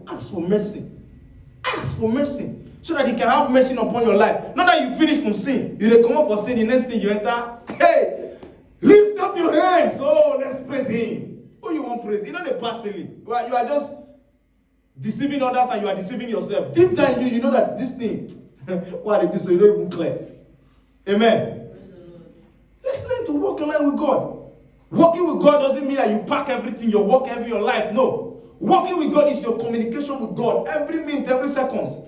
Ask for mercy. Ask for mercy. So that he can have mercy upon your life. Not that you finish from sin. You come up for sin, the next thing you enter. Hey, lift up your hands. Oh, let's praise him. Who you want praise? You know the past silly. You are just deceiving others and you are deceiving yourself. Deep down you know that this thing, what they do so you don't even clear. Amen. Let's learn to walk in line with God. Walking with God doesn't mean that you pack everything, you walk every your life. No. Walking with God is your communication with God every minute, every second.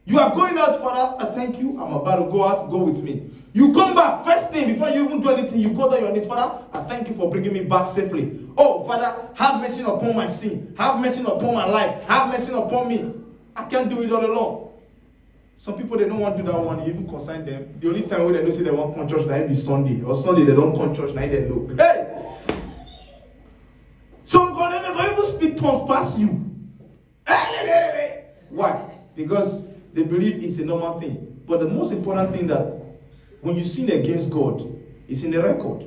You are going out, Father, I thank you. I'm about to go out, go with me. You come back, first thing, before you even do anything, you go down your knees, Father, I thank you for bringing me back safely. Oh, Father, have mercy upon my sin. Have mercy upon my life. Have mercy upon me. I can't do it all alone. Some people, they don't want to do that one. You even consign them. The only time when they don't say they want to come church, now it be Sunday. Or Sunday, they don't come church, now they know. Hey! Some God, they never even speak tongues past you. Why? Because they believe it's a normal thing. But the most important thing that when you sin against God, it's in the record.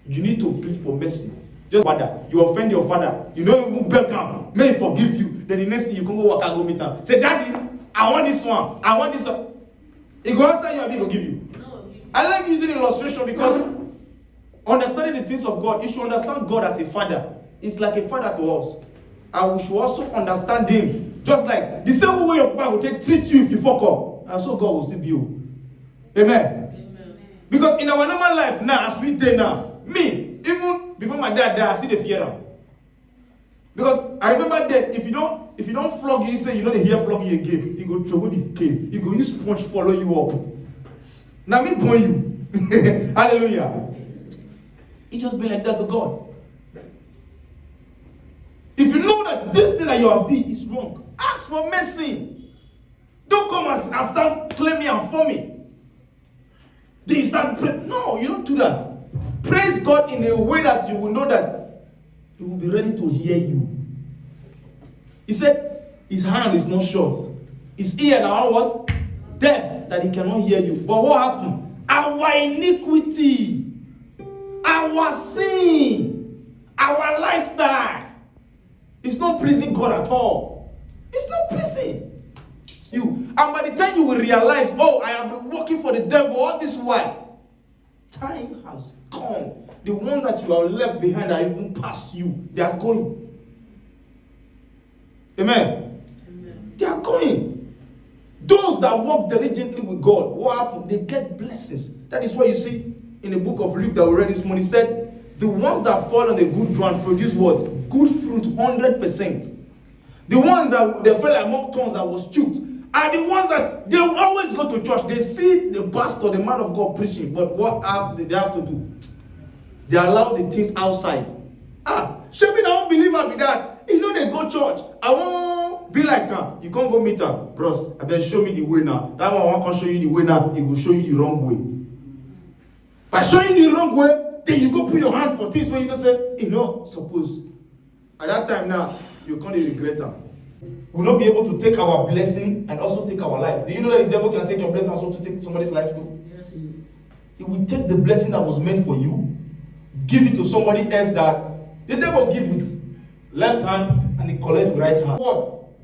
You need to plead for mercy. Just father, you offend your father. You don't even beg him. May he forgive you. Then the next thing you can go walk and go meet him. Say, Daddy, I want this one. I want this one. He go answer you and he will give you. No. I like using illustration because understanding the things of God, you should understand God as a father. It's like a father to us. And we should also understand him. Just like the same way your papa will treat you if you fuck up. And so God will still be you. Amen. Amen. Because in our normal life now, as we do now, me, even before my dad died, I see the fear him. Because I remember that if you don't flog you, say you know they hear flog you again, he go trouble the cane. He go use sponge follow you up. Now me point you. Hallelujah. It just be like that to God. If you know that this thing that you have done is wrong, ask for mercy. Don't come and start claiming and forming. Then you start praying. No, you don't do that. Praise God in a way that you will know that He will be ready to hear you. He said, His hand is not short. His ear now what? Deaf, that He cannot hear you. But what happened? Our iniquity, our sin, our lifestyle, it's not pleasing God at all. It's not pleasing you. And by the time you will realize, oh, I have been working for the devil all this while, time has come. The ones that you have left behind are even past you. They are going. Amen. Amen. They are going. Those that work diligently with God, what happened? They get blessings. That is what you see in the book of Luke that we read this morning. It said, the ones that fall on the good ground produce what? Good fruit, 100%. The ones that they fell among thorns that was choked are the ones that they always go to church. They see the pastor, the man of God preaching, but what they have to do? They allow the things outside. Shebi I don't believe I be that. You know they go church. I won't be like her. You can't go meet her. Bros, I better show me the way now. That one I want to show you the way now. He will show you the wrong way. By showing you the wrong way, then you go put your hand for things where you don't say, suppose. At that time now, you can't regret them. We will not be able to take our blessing and also take our life. Do you know that the devil can take your blessing and also to take somebody's life too? Yes. He will take the blessing that was meant for you, give it to somebody else that the devil give with left hand and he collect with right hand.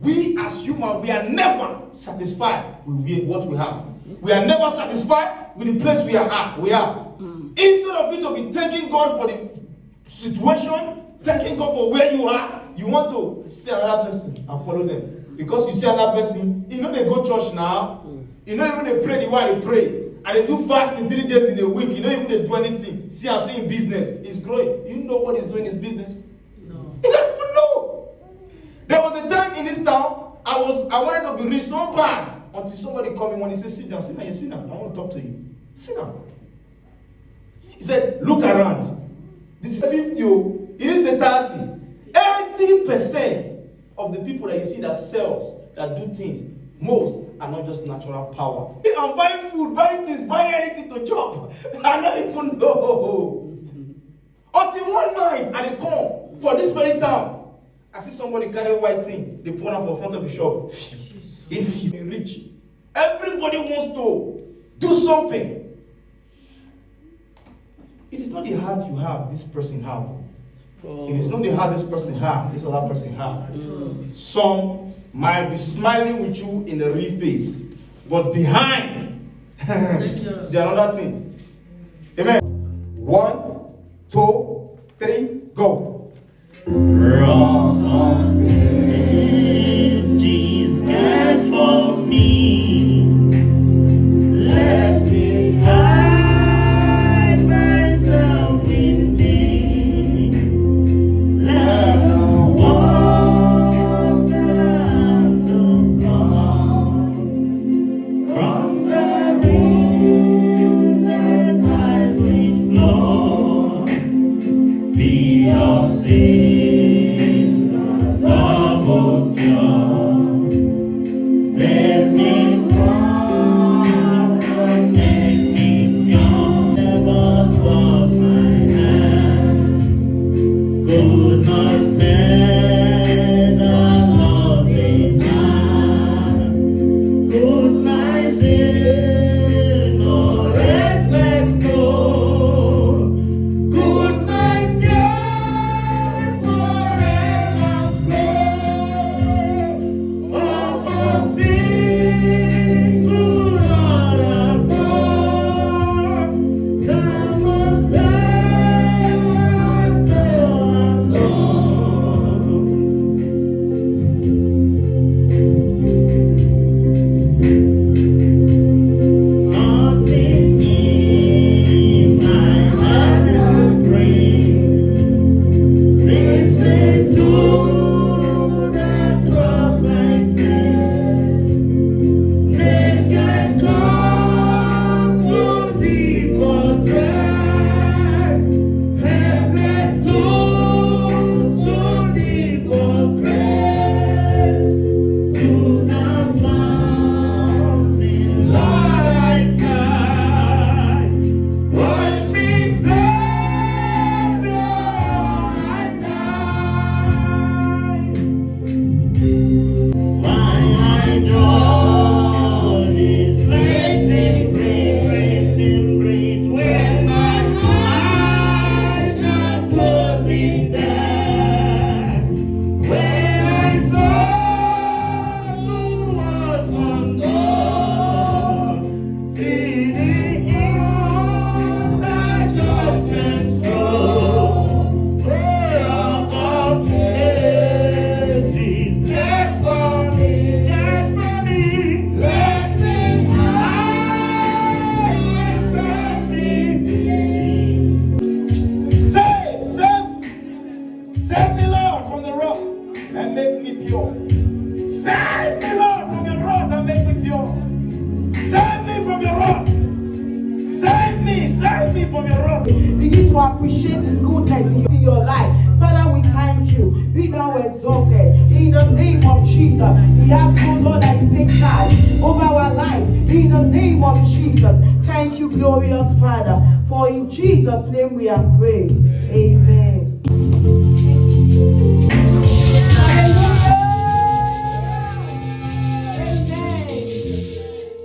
We as humans, we are never satisfied with what we have. We are never satisfied with the place we are at. Instead of you to be thanking God for the situation, thanking God for where you are, you want to see another person and follow them. Because you see another person, they go church now, even they pray the way they pray. And they do fasting 3 days in a week. Even they do anything. See in business. It's growing. You know what he's doing in his business? No. You don't even know. There was a time in this town, I wanted to be rich so bad. Until somebody called me when he said, sit down, I want to talk to you. Sit down. He said, look around. This is 50, it is a 30. 80% of the people that you see that sells, that do things, most are not just natural power. I'm buying food, buying things, buying anything to chop. I don't even know. Until one night, and they come for this very town. I see somebody carry a white thing. They put it for front of the shop. If you be rich, everybody wants to do something. It is not the heart you have, this person have. It is not the hardest person have, this other person have. Some might be smiling with you in the real face, but behind, they're another thing. Amen. 1, 2, 3, go. Rock of Ages, care for me. Let me hide myself in thee. Let the water and the blood from the rivers that will flow be of sin, double cure. Save me from the make me pure. Never stop my hand. Good not men and loving man. Good my sin, no respect, no. Good my tears forever flow. Oh, for sin could not have done. Thou must stand alone. Nothing in my heart will bring. Simply to the cross I cling. Naked come to thee for dread. Helpless look to thee for grace. To the mountain, Lord, I cry. Watch me, Savior, I die. Why I draw this fleeting breath when my eyes are closing down. When I saw who was unknown, sitting on the judgment throne, Rock of Ages, death for me, let me hide myself in thee. Save me, Lord, from the wrath and make me pure. Save me, Lord, from your wrath and make me pure. Save me from your wrath. Save me from your wrath. Begin to appreciate His goodness in your life. Father, we thank you. Be thou exalted in the name of Jesus. We ask, oh Lord, that you take charge over our life in the name of Jesus. Thank you, glorious Father. For in Jesus' name we have prayed. Amen.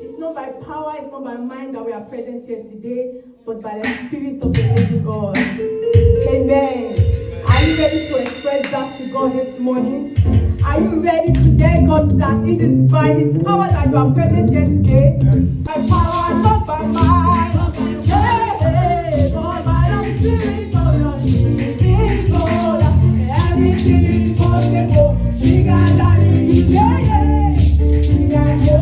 It's not by power, it's not by mind that we are present here today, but by the Spirit of the living God. Amen. Are you ready to express that to God this morning? Are you ready to tell God that it is by His power that you are present here today? By power, not by might. Yeah, but by the Spirit of the living God. Everything is possible. We got that in you. Yeah, yeah. We got you.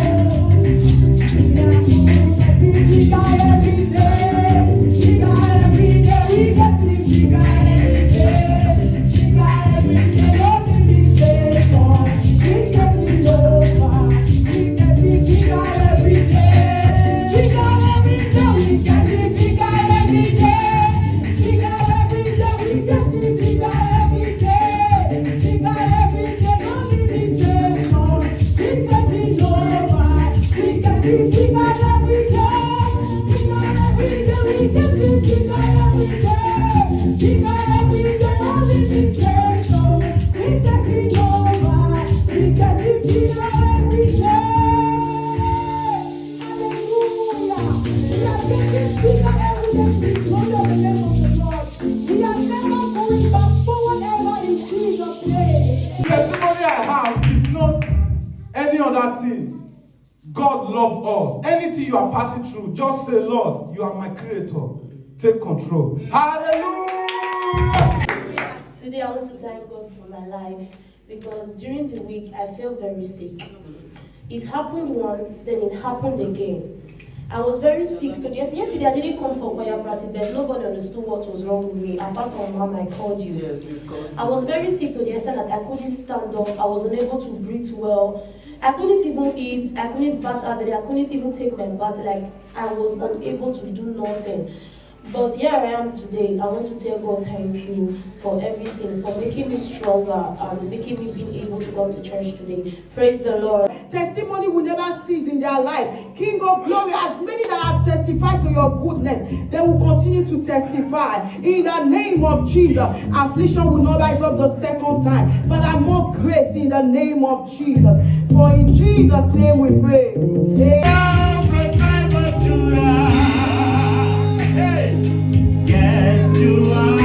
We got every day. We got every day. We get things. We got every day. We got every day. Only be faithful. We get it over. We get it. We got every day. We got every day. We get any other thing. God loves us. Anything you are passing through, just say, Lord, you are my creator. Take control. Hallelujah. Today I want to thank God for my life because during the week I felt very sick. It happened once, then it happened again. I was very sick today. Yesterday I didn't come for choir practice, but nobody understood what was wrong with me, apart from Mom, I called you. I was very sick today, that I couldn't stand up, I was unable to breathe well. I couldn't even eat, I couldn't bath every day, I couldn't even take my bath, like I was unable to do nothing. But here I am today. I want to tell God thank you for everything, for making me stronger and making me being able to come to church today. Praise the Lord. Testimony will never cease in their life. King of glory, as many that have testified to your goodness, they will continue to testify. In the name of Jesus, affliction will not rise up the second time. Father, more grace in the name of Jesus. For in Jesus' name we pray. Yes, you are.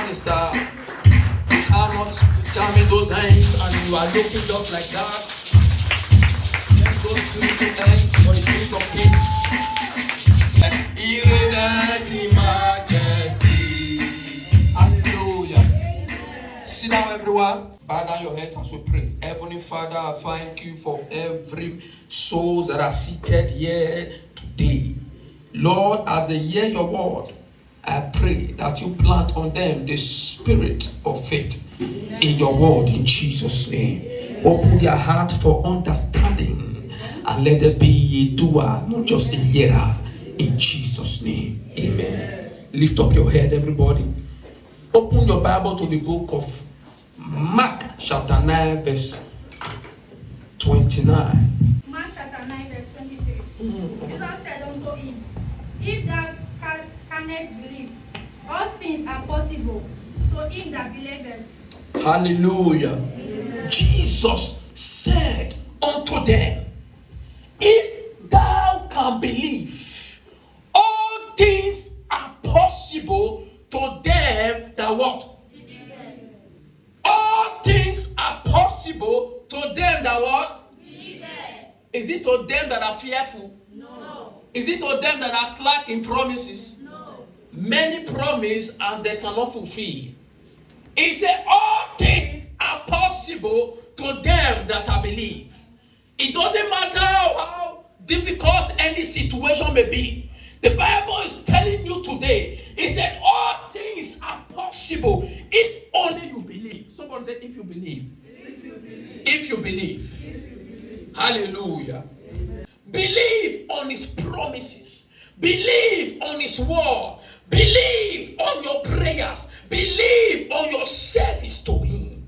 minister, you cannot jam in those hands and you are looking just like that. Let those beautiful hands for the King of Kings. Irradiate majesty. Hallelujah. Sit down, everyone. Bow down your heads as we pray. Heavenly Father, I thank you for every souls that are seated here today. Lord, as they hear your word, I pray that you plant on them the spirit of faith in your word in Jesus' name. Open their heart for understanding and let there be a doer, not just a hearer, in Jesus' name. Amen. Lift up your head, everybody. Open your Bible to the book of Mark chapter 9 verse 29. Mark chapter 9 verse 23. Jesus said unto him, if thou canst believe, all things are possible to him that believeth. Hallelujah. Amen. Jesus said unto them, if thou can believe, all things are possible to them that what? All things are possible to them that what? Is it to them that are fearful? No. Is it to them that are slack in promises? No. Many promise and they cannot fulfill. He said all things are possible to them that I believe. It doesn't matter how difficult any situation may be. The Bible is telling you today, it said all things are possible if only you believe. Somebody said if you believe. If you believe. Hallelujah. Amen. Believe on his promises. Believe on his word. Believe on your prayers. Believe on your service to him.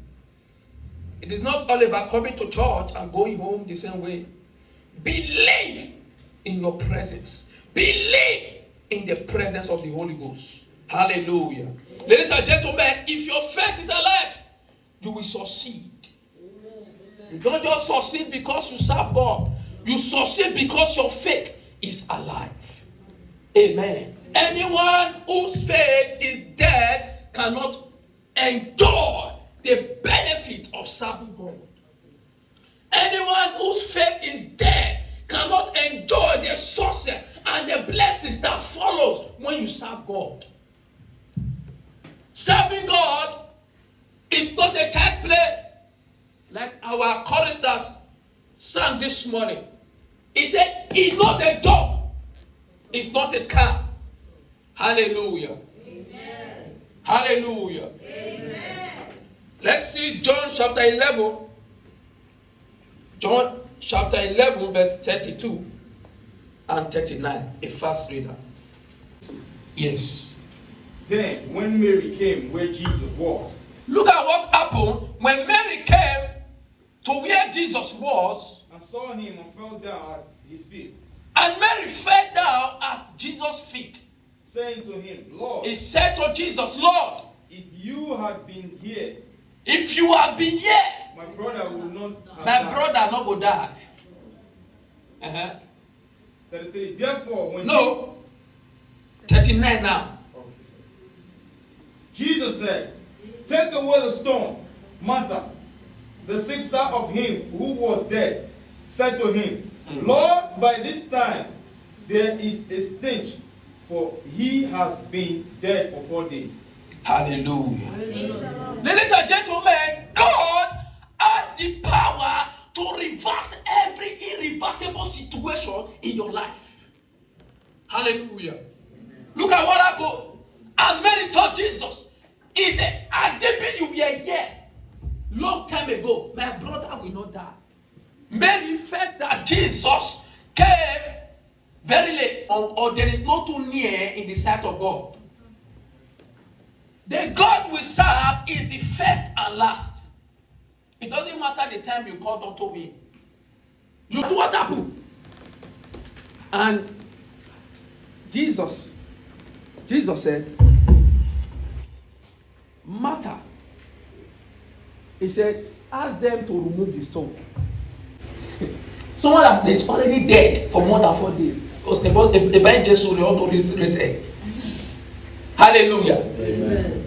It is not all about coming to church and going home the same way. Believe in your presence. Believe in the presence of the Holy Ghost. Hallelujah. Ladies and gentlemen, if your faith is alive, you will succeed. You don't just succeed because you serve God. You succeed because your faith is alive. Amen. Anyone whose faith is dead cannot enjoy the benefit of serving God. Anyone whose faith is dead cannot enjoy the success and the blessings that follows when you serve God. Serving God is not a child's play. Like our choristers sang this morning. He said, it's not a job. It's not a scam. Hallelujah. Amen. Hallelujah. Amen. Let's see John chapter 11. John chapter 11 verse 32 and 39. A fast reader. Yes. Then when Mary came where Jesus was. Look at what happened when Mary came to where Jesus was. And saw him and fell down at his feet. And Mary fell down at Jesus' feet. Saying to him, Lord. He said to Jesus, Lord. If you had been here. If you had been here. My brother would not have My died. brother not go die. 33. Therefore, when no. 39 now. Jesus said, take away the stone. Martha, the sister of him who was dead, said to him, Lord, by this time there is a stench, for he has been dead for 4 days. Hallelujah. Ladies and gentlemen, God has the power to reverse every irreversible situation in your life. Hallelujah. Look at what happened. And Mary told Jesus, he said, I did you were here long time ago. My brother will not die. Mary felt that Jesus came very late, or there is not too near in the sight of God. The God we serve is the first and last. It doesn't matter the time you called unto him. You know what happened? And Jesus said, Martha, he said, ask them to remove the stone. Someone that is already dead for more than 4 days. Because the Bible Jesus will also raise him. Hallelujah. Amen.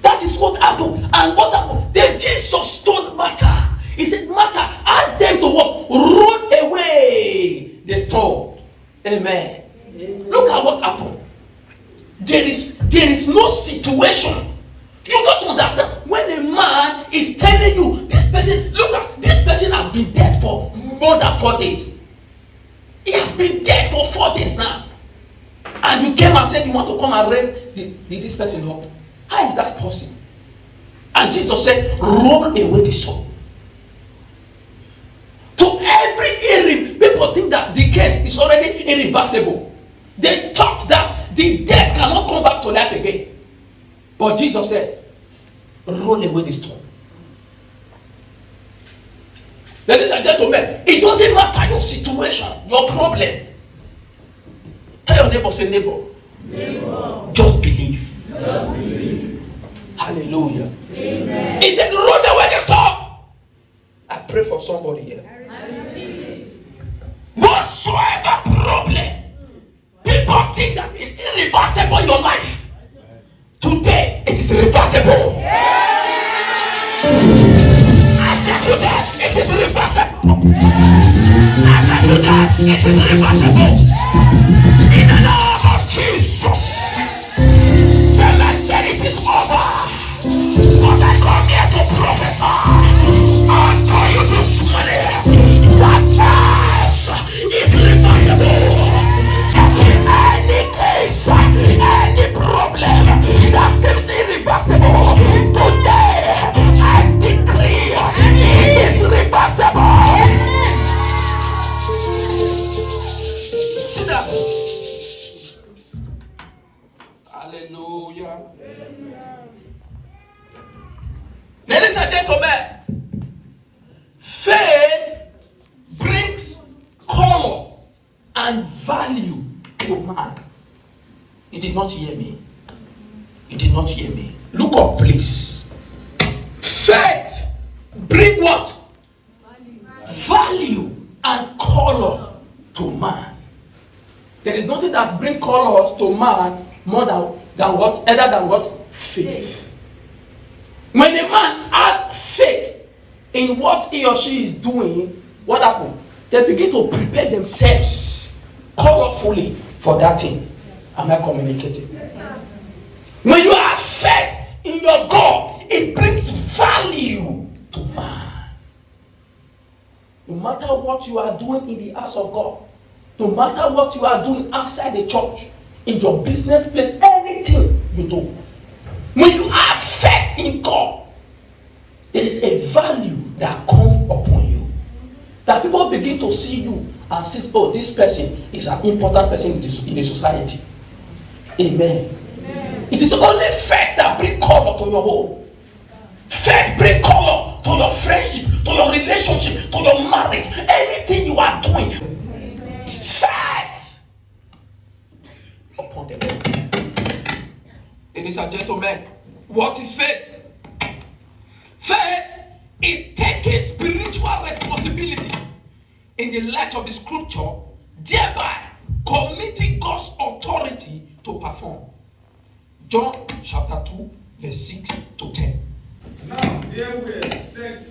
That is what happened. And what happened? Then Jesus told Martha. He said, Martha, ask them to what? Roll away the stone. Amen. Look at what happened. There is no situation. You got to understand, when a man is telling you, this person, look at, this person has been dead for more than 4 days. He has been dead for 4 days now. And you came and said you want to come and raise this person up. How is that possible? And Jesus said, roll away the stone. To every area, people think that the case is already irreversible. They thought that the death cannot come back to life again. But Jesus said, roll away the stone. Ladies and gentlemen, it doesn't matter your situation, your problem. Tell your neighbor, say neighbor. Just believe. Just believe. Hallelujah. Amen. He said, roll away the stone. I pray for somebody here. Whatsoever problem, people think that it's irreversible in your life. Today, it is reversible. I said today, it is reversible. I said today, it is reversible. In the name of Jesus. The man said it is over. But I come here to prophesy unto you this morning that past is reversible. Any case, any problem that seems irreversible, today I decree it is reversible. Sit down. Hallelujah. Ladies and gentlemen, faith brings color and value to man. You did not hear me. You did not hear me. Look up, please. Faith bring what? Value and color to man. There is nothing that bring colors to man more than what? Other than what? Faith. When a man has faith in what he or she is doing, what happens? They begin to prepare themselves colorfully for that thing. Am I communicating? When you have faith in your God, it brings value to man. No matter what you are doing in the house of God, no matter what you are doing outside the church, in your business place, anything you do, when you have faith in God, there is a value that comes upon you. That people begin to see you and say, oh, this person is an important person in the society. Amen. Amen. It is only faith that brings color to your home. Faith brings color to your friendship, to your relationship, to your marriage, anything you are doing. Amen. Faith upon the Lord. Ladies and gentlemen, what is faith? Faith is taking spiritual responsibility in the light of the scripture, thereby committing God's authority to perform. John chapter 2, verse 6 to 10. Now there were set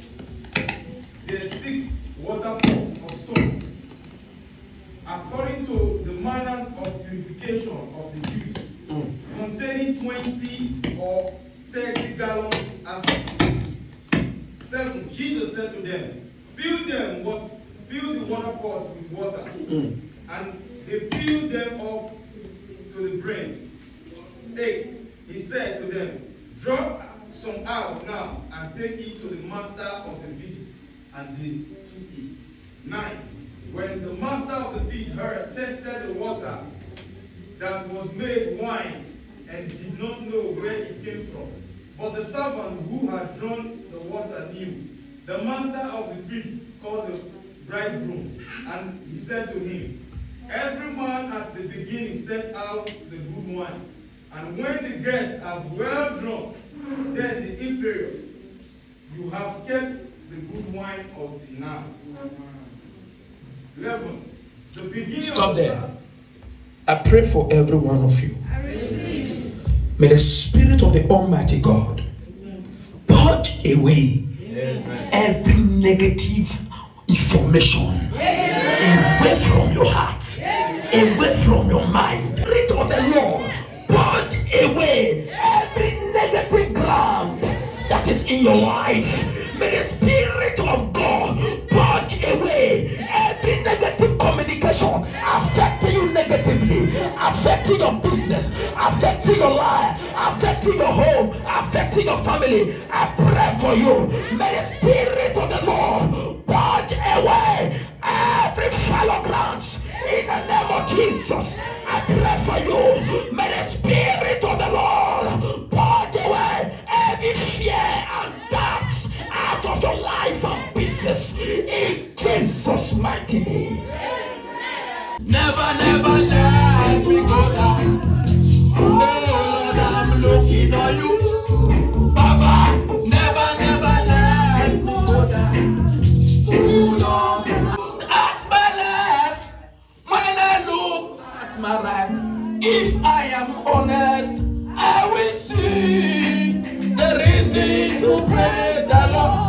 the 6 waterfalls of stone, according to the manners of purification of the Jews, containing 20 or 30 gallons as 7. Jesus said to them, fill the water pots with water. And they filled them up to the brim. 8. He said to them, draw some out now and take it to the master of the feast. And they took it. 9. When the master of the feast tested the water that was made wine and did not know where it came from, but the servant who had drawn the water knew. The master of the feast called the bridegroom, and he said to him, every man at the beginning set out the good wine, and when the guests are well drunk, then the inferior. You have kept the good wine until now. 11. The beginning. Stop there. I pray for every one of you. I receive. May the Spirit of the Almighty God purge away every negative information away from your heart, away from your mind. Spirit of the Lord, purge away every negative ground that is in your life. May the Spirit of God purge away every negative communication affecting you negatively, affecting your business, affecting your life, affecting your home, affecting your family. I pray for you. May the Spirit of the Lord purge away every fallow grounds in the name of Jesus. I pray for you. May the Spirit of the Lord purge away every fear and doubts out of your life and business in Jesus' mighty name. Never, never let me go down. Oh Lord, I'm looking on you. Baba, never, never let me go down. Oh Lord, look at my left when I look at my right. If I am honest, I will see the reason to praise the Lord.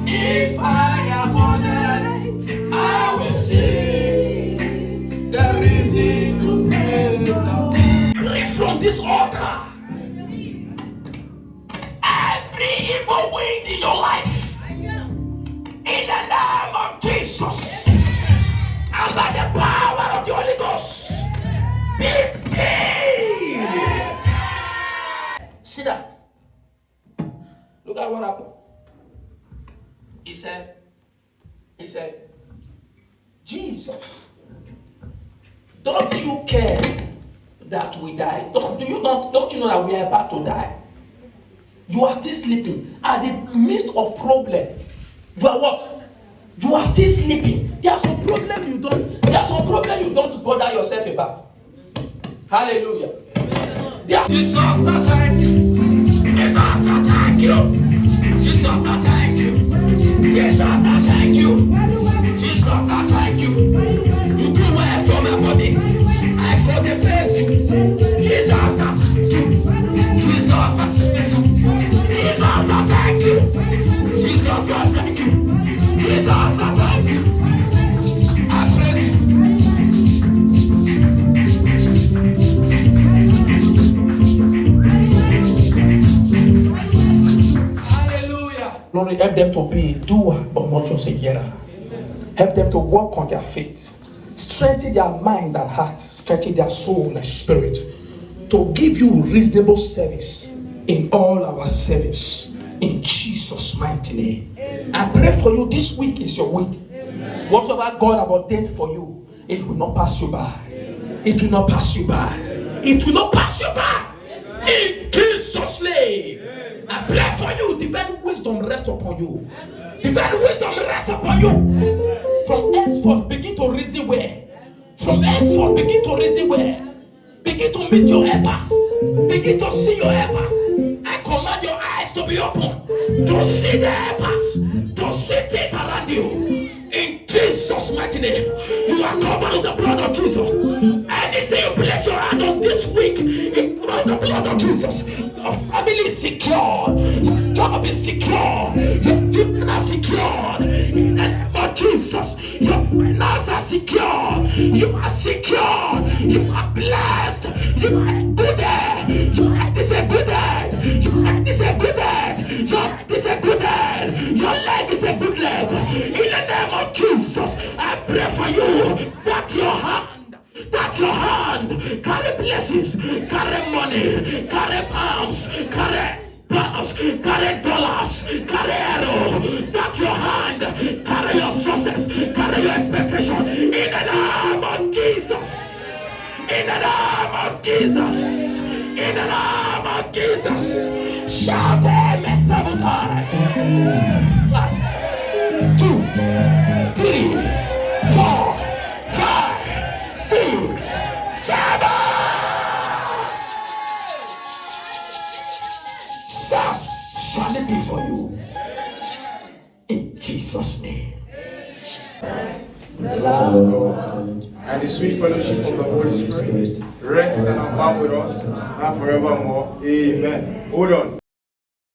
If I am honest, I will see the reason to praise the Lord. Pray from this altar every evil wind in your life, in the name of Jesus, and by the power of the Holy Ghost, be still. Sit down. Look at what happened. He said, Jesus, don't you care that we die? Don't you know that we are about to die? You are still sleeping at the midst of problem. You are what? You are still sleeping. There are some problem you don't bother yourself about. Hallelujah. Jesus, I thank you. Jesus, I thank you. Jesus, I thank you. Jesus, I thank you. Jesus, I thank you. You do well for my body. I for the face. Jesus, I thank you. Jesus, I thank you. Jesus, I thank you. Jesus, I thank you. Jesus, I thank you. I praise you. Lord, help them to be a doer, but not just a hearer. Help them to walk on their faith. Strengthen their mind and heart. Strengthen their soul and spirit. To give you reasonable service in all our service. In Jesus' mighty name. I pray for you. This week is your week. Whatever God has ordained for you, it will not pass you by. It will not pass you by. It will not pass you by. In Jesus' name. I pray for you. Divine wisdom rest upon you. Divine wisdom rest upon you. From henceforth, begin to reason well. From henceforth, begin to reason well. Begin to meet your helpers. Begin to see your helpers. I command your eyes to be open. To see the helpers. To see things around you. In Jesus' mighty name. You are covered with the blood of Jesus. Anything you place your hand on this week, it's by the blood of Jesus. Your family is secure. Your job is secure. Your children are secure. In the name of Jesus. Your finances are secure. You are secure. You are blessed. You are good head. Your head is a good head. Your head is a good head. Your head is a good head. Your leg is a good leg. In the name of Jesus, I pray for you that your hand carry blessings, carry money, carry pounds, carry pounds, carry dollars, carry arrow. That your hand carry your sources, carry your expectation. In the name of Jesus. In the name of Jesus. In the name of Jesus. Shout amen 7 times. 1, 2, 3, 4, 5, 6, 7. So shall it be for you. In Jesus' name. love of God, and the sweet fellowship of the Holy Spirit rest and abide with us now forevermore. Amen. Hold on.